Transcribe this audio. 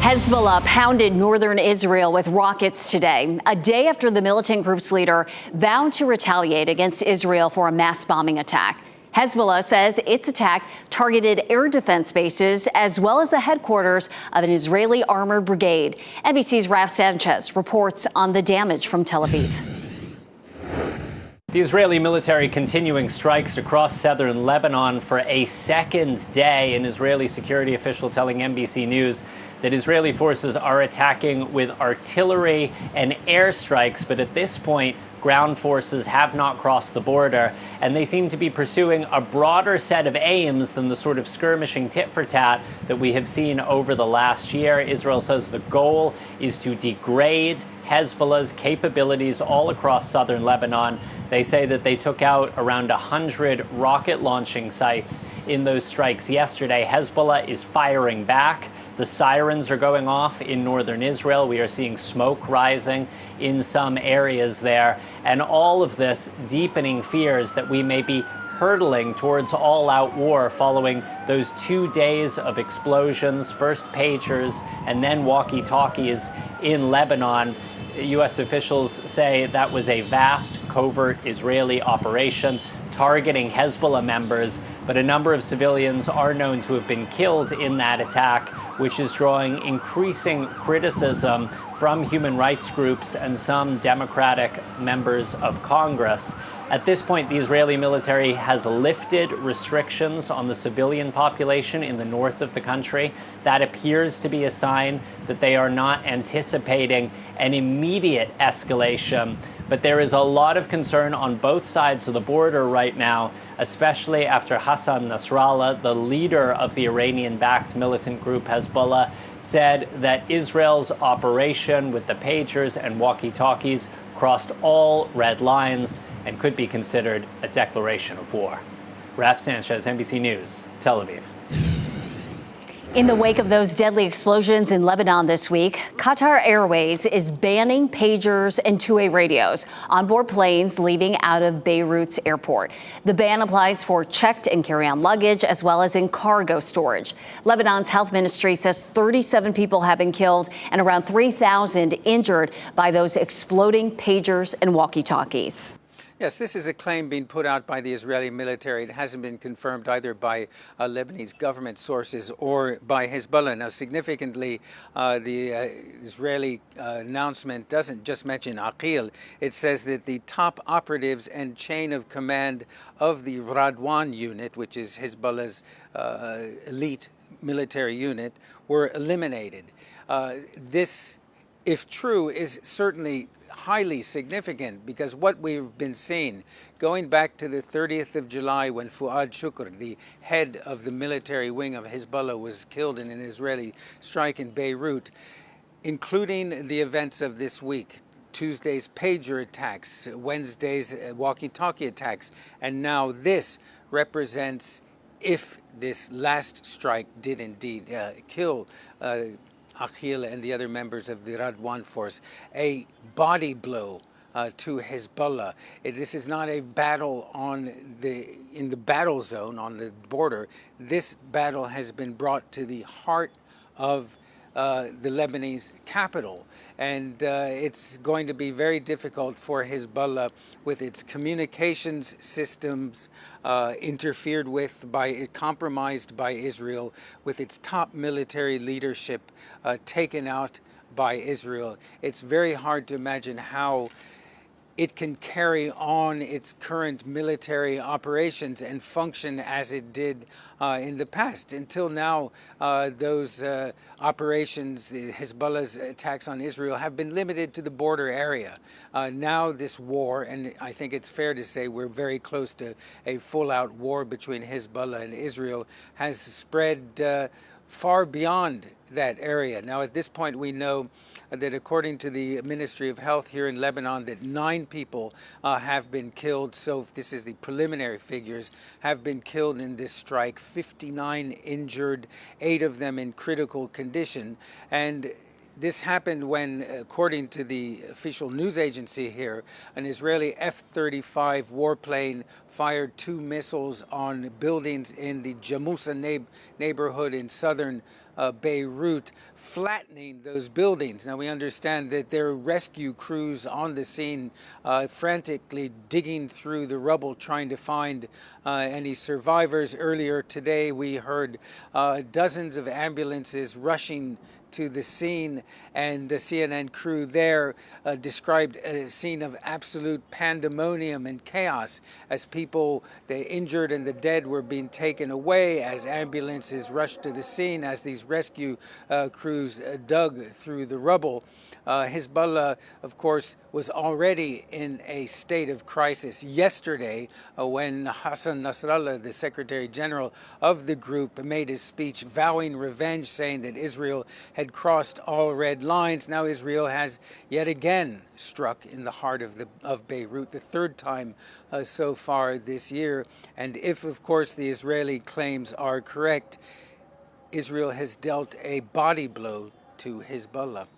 Hezbollah pounded northern Israel with rockets today, a day after the militant group's leader vowed to retaliate against Israel for a mass bombing attack. Hezbollah says its attack targeted air defense bases as well as the headquarters of an Israeli armored brigade. NBC's Sanchez reports on the damage from Tel Aviv. The Israeli military continuing strikes across southern Lebanon for a second day. An Israeli security official telling NBC News that Israeli forces are attacking with artillery and airstrikes, but at this point, ground forces have not crossed the border, and they seem to be pursuing a broader set of aims than the sort of skirmishing tit-for-tat that we have seen over the last year. Israel says the goal is to degrade Hezbollah's capabilities all across southern Lebanon. They say that they took out around 100 rocket launching sites in those strikes yesterday. Hezbollah is firing back. The sirens are going off in northern Israel. We are seeing smoke rising in some areas there. And all of this deepening fears that we may be hurtling towards all-out war following those 2 days of explosions, first pagers and then walkie-talkies in Lebanon. U.S. officials say that was a vast, covert Israeli operation targeting Hezbollah members, but a number of civilians are known to have been killed in that attack, which is drawing increasing criticism from human rights groups and some Democratic members of Congress. At this point, the Israeli military has lifted restrictions on the civilian population in the north of the country. That appears to be a sign that they are not anticipating an immediate escalation. But there is a lot of concern on both sides of the border right now, especially after Hassan Nasrallah, the leader of the Iranian-backed militant group Hezbollah, said that Israel's operation with the pagers and walkie-talkies crossed all red lines and could be considered a declaration of war. Sanchez, NBC News, Tel Aviv. In the wake of those deadly explosions in Lebanon this week, Qatar Airways is banning pagers and two-way radios on board planes leaving out of Beirut's airport. The ban applies for checked and carry-on luggage as well as in cargo storage. Lebanon's health ministry says 37 people have been killed and around 3,000 injured by those exploding pagers and walkie-talkies. Yes, this is a claim being put out by the Israeli military. It hasn't been confirmed either by Lebanese government sources or by Hezbollah. Now, significantly, the Israeli announcement doesn't just mention Aqil. It says that the top operatives and chain of command of the Radwan unit, which is Hezbollah's elite military unit, were eliminated. This, if true, is certainly highly significant, because what we've been seeing going back to the 30th of July when Fuad Shukr, the head of the military wing of Hezbollah, was killed in an Israeli strike in Beirut, including the events of this week, Tuesday's pager attacks, Wednesday's walkie-talkie attacks, and now this represents, if this last strike did indeed kill Aqil and the other members of the Radwan force, a body blow to Hezbollah. This is not a battle in the battle zone on the border. This battle has been brought to the heart of the Lebanese capital. And it's going to be very difficult for Hezbollah, with its communications systems interfered with compromised by Israel, with its top military leadership taken out by Israel. It's very hard to imagine how it can carry on its current military operations and function as it did in the past. Until now, those operations, Hezbollah's attacks on Israel, have been limited to the border area. Now this war, and I think it's fair to say we're very close to a full-out war between Hezbollah and Israel, has spread far beyond that area. Now, at this point, we know that according to the Ministry of Health here in Lebanon, that 9 people have been killed. So this is the preliminary figures, have been killed in this strike, 59 injured, 8 of them in critical condition. And This happened when, according to the official news agency here, an Israeli F-35 warplane fired 2 missiles on buildings in the Jamusa neighborhood in southern Beirut, flattening those buildings. Now, we understand that there are rescue crews on the scene frantically digging through the rubble, trying to find any survivors. Earlier today, we heard dozens of ambulances rushing to the scene, and the CNN crew there described a scene of absolute pandemonium and chaos as people, the injured and the dead, were being taken away, as ambulances rushed to the scene, as these rescue crews dug through the rubble. Hezbollah, of course, was already in a state of crisis yesterday when Hassan Nasrallah, the Secretary General of the group, made his speech vowing revenge, saying that Israel had crossed all red lines. Now Israel has yet again struck in the heart of Beirut, the 3rd time so far this year. And if, of course, the Israeli claims are correct, Israel has dealt a body blow to Hezbollah.